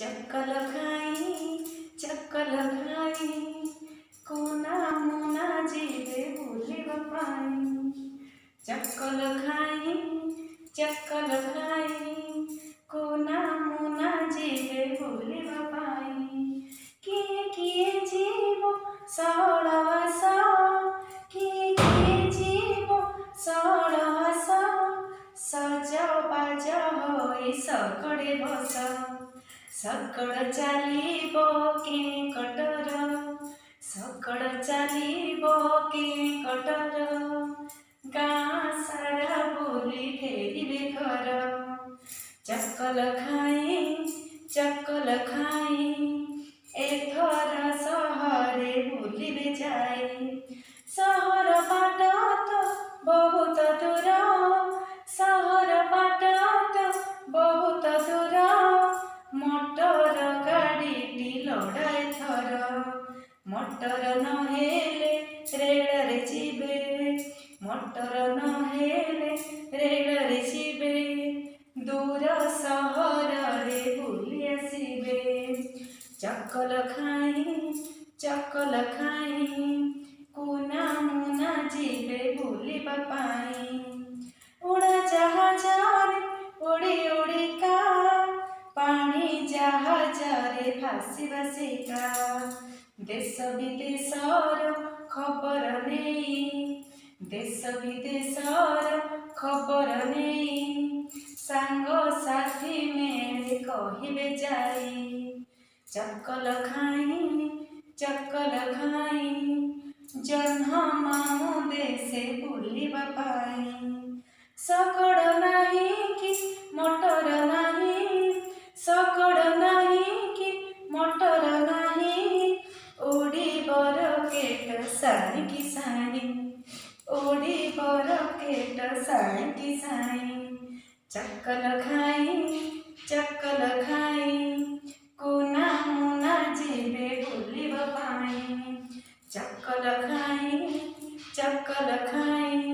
चक्कल खाई कोना मुना जीवे बुलिबा पाई। चक्कल खाई कोना मुना जीवे बुलिबा पाई। किए जीव सड़वास किए जीव सड़वास सज बाज होई सकड़े बस। सकड़ चालिब के कटर सकड़ चालिब के कटर गाँ सारा बोली फेरिबे घर। चक्कल खाई एथर सहरे बुलिबे जाई। सहर बाट तो बहुत दूर सहर बाट तो बहुत दूर मोटर गाड़ी लड़ाए थर। मोटर नहेले रेल रे जीवे मोटर नहेले रेल रे जीवे दूर सहर रे बुली आसिबे। चक्कल खाई कोना मुना जीवे बुलिबा पाई। उड़ा जहाज उड़ी उड़ी का पानी जहाज रे भासी भासिका। देश विदेशर खबर नहीं देश विदेशर खबर नहीं सांग साथी मेरे कहिबे जाई। चक्कल खाई जन्ह मामू देशे बुलिबा पाई। सकड़ नहीं कि मोटर नहीं सकड़ नहीं कि मोटर नहीं उड़ी बरकेट साई कि साई उड़ी बरकेट साई कि साई। चक्कल खाई कोना मुना जीवे बुलिबा पाई। चक्कल खाई